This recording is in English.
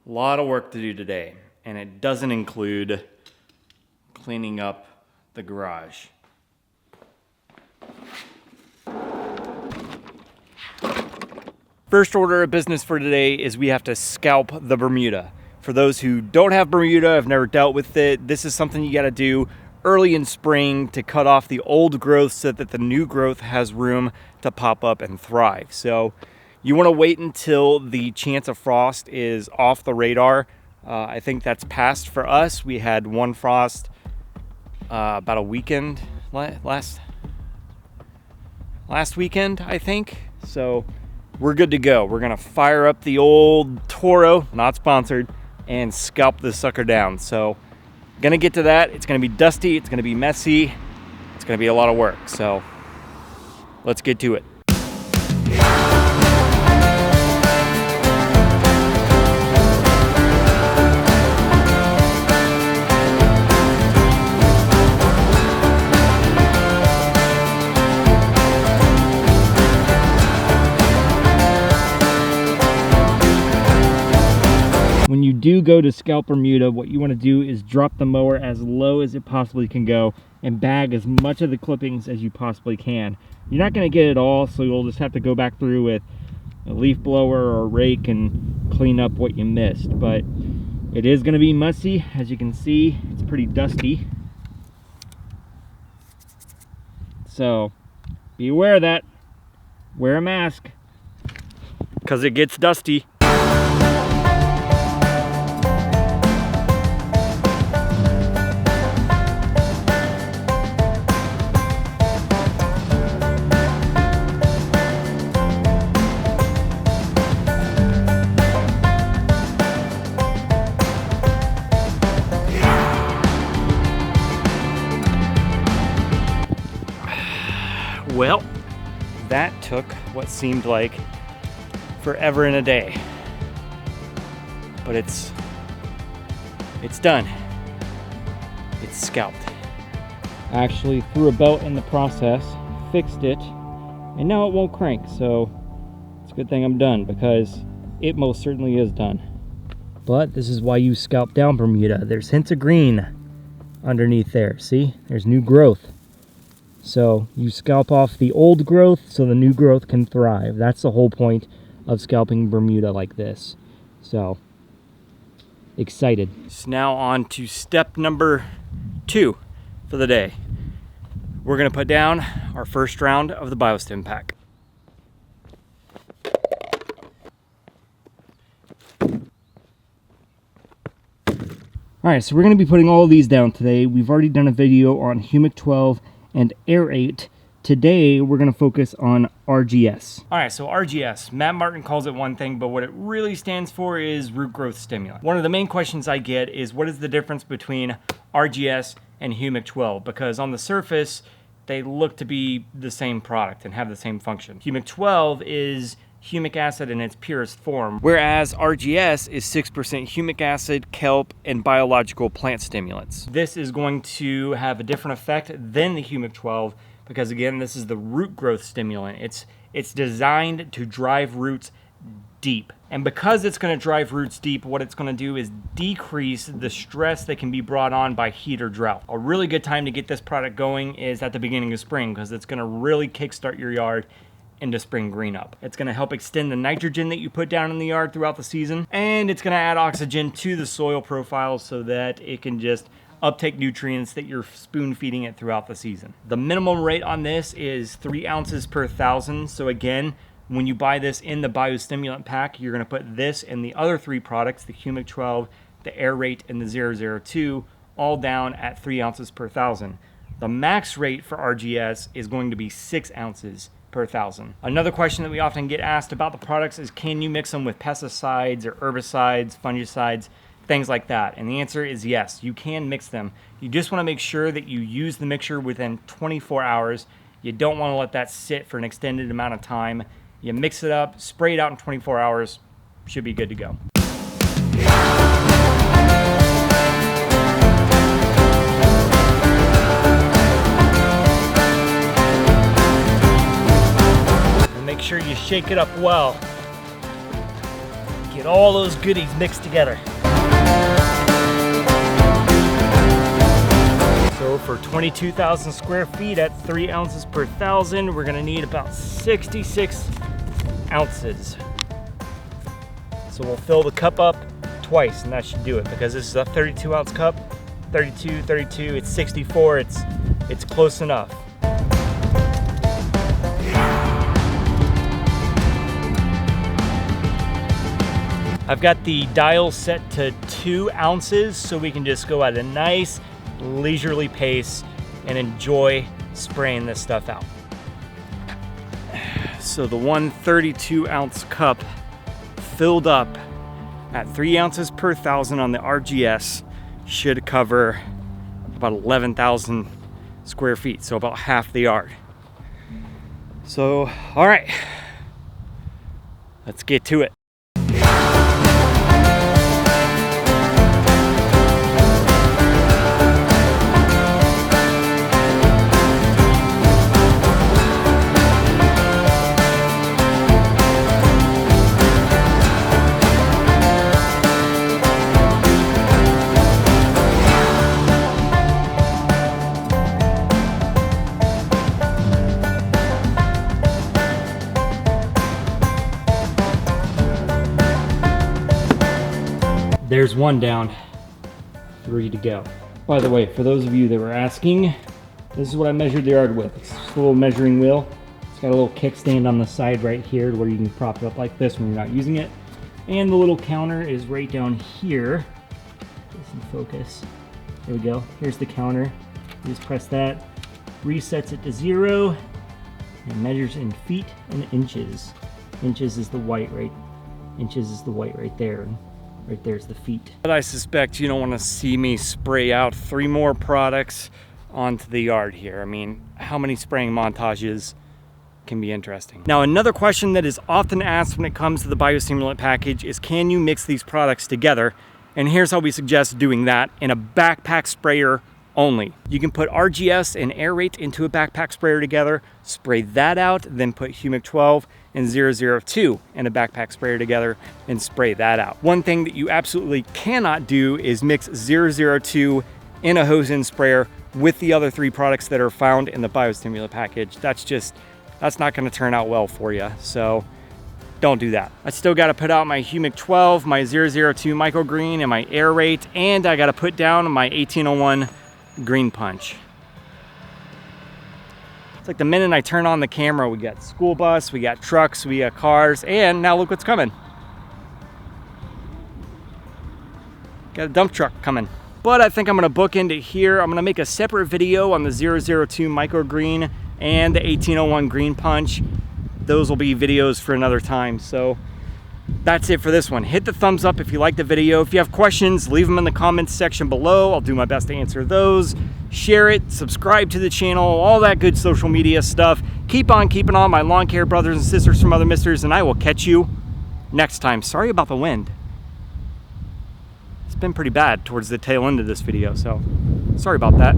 A lot of work to do today, and it doesn't include cleaning up the garage. First order of business for today is we have to scalp the Bermuda. For those who don't have Bermuda, have never dealt with it, this is something you gotta do early in spring to cut off the old growth so that the new growth has room to pop up and thrive. So you wanna wait until the chance of frost is off the radar. I think that's passed for us. We had one frost about a weekend, last weekend, I think. So we're good to go. We're gonna fire up the old Toro, not sponsored, and scalp this sucker down. So gonna get to that. It's gonna be dusty, it's gonna be messy, it's gonna be a lot of work. So let's get to it. When you do go to scalp Bermuda, what you want to do is drop the mower as low as it possibly can go and bag as much of the clippings as you possibly can. You're not going to get it all, so you'll just have to go back through with a leaf blower or a rake and clean up what you missed. But it is going to be messy. As you can see, it's pretty dusty. So be aware of that. Wear a mask because it gets dusty. Well, that took what seemed like forever and a day, but it's done. It's scalped. I actually threw a belt in the process, fixed it, and now it won't crank, so it's a good thing I'm done because it most certainly is done. But this is why you scalp down Bermuda. There's hints of green underneath there. See, there's new growth. So you scalp off the old growth so the new growth can thrive. That's the whole point of scalping Bermuda like this. So excited. So now on to step number 2 for the day. We're gonna put down our first round of the Bio-Stim pack. All right, so we're gonna be putting all of these down today. We've already done a video on Humic 12 and Aerate. Today we're going to focus on RGS. All right, so RGS, Matt Martin calls it one thing, but what it really stands for is Root Growth Stimulant. One of the main questions I get is what is the difference between RGS and Humic 12? Because on the surface, they look to be the same product and have the same function. Humic 12 is humic acid in its purest form, whereas RGS is 6% humic acid, kelp, and biological plant stimulants. This is going to have a different effect than the Humic 12 because, again, this is the root growth stimulant. It's designed to drive roots deep. And because it's going to drive roots deep, what it's going to do is decrease the stress that can be brought on by heat or drought. A really good time to get this product going is at the beginning of spring because it's going to really kickstart your yard into spring green up. It's gonna help extend the nitrogen that you put down in the yard throughout the season, and it's gonna add oxygen to the soil profile so that it can just uptake nutrients that you're spoon feeding it throughout the season. The minimum rate on this is 3 ounces per 1,000. So again, when you buy this in the Bio-Stimulant pack, you're gonna put this and the other 3 products, the Humic 12, the Aerate, and the 002, all down at 3 ounces per 1,000. The max rate for RGS is going to be 6 ounces per 1,000. Another question that we often get asked about the products is, can you mix them with pesticides or herbicides, fungicides, things like that? And the answer is yes, you can mix them. You just want to make sure that you use the mixture within 24 hours. You don't want to let that sit for an extended amount of time. You mix it up, spray it out in 24 hours, should be good to go. Make sure you shake it up well Get all those goodies mixed together. So for 22,000 square feet at 3 ounces per thousand, we're gonna need about 66 ounces. So we'll fill the cup up twice and that should do it, because this is a 32 ounce cup. 32, 32, it's 64, it's close enough. I've got the dial set to 2 ounces so we can just go at a nice leisurely pace and enjoy spraying this stuff out. So the 132 ounce cup filled up at 3 ounces per thousand on the RGS should cover about 11,000 square feet, so about half the yard. So, all right, let's get to it. There's one down, 3 to go. By the way, for those of you that were asking, this is what I measured the yard with. It's just a little measuring wheel. It's got a little kickstand on the side right here where you can prop it up like this when you're not using it. And the little counter is right down here. It's in focus. There we go. Here's the counter. You just press that, resets it to 0, and measures in feet and inches. Inches is the white, right? Inches is the white right there. Right there's the feet. But I suspect you don't want to see me spray out 3 more products onto the yard here. I mean, how many spraying montages can be interesting? Now, another question that is often asked when it comes to the Bio-Stimulant package is, can you mix these products together? And here's how we suggest doing that in a backpack sprayer only. You can put RGS and aerate into a backpack sprayer together, spray that out, then put Humic 12 and 002 in a backpack sprayer together and spray that out. One thing that you absolutely cannot do is mix 002 in a hose end sprayer with the other 3 products that are found in the Bio-Stimulant package. That's not gonna turn out well for you, so don't do that. I still gotta put out my Humic 12, my 002 MicroGreene, and my aerate, and I gotta put down my 1801 green punch. It's like the minute I turn on the camera, we got school bus, we got trucks, we got cars, and now look what's coming. Got a dump truck coming. But I think I'm gonna bookend it here. I'm gonna make a separate video on the 002 MicroGreene and the 1801 green punch. Those will be videos for another time. So that's it for this one. Hit the thumbs up if you like the video. If you have questions, leave them in the comments section below. I'll do my best to answer those. Share it, subscribe to the channel, all that good social media stuff. Keep on keeping on, my lawn care brothers and sisters from other misters, and I will catch you next time. Sorry about the wind. It's been pretty bad towards the tail end of this video, so sorry about that.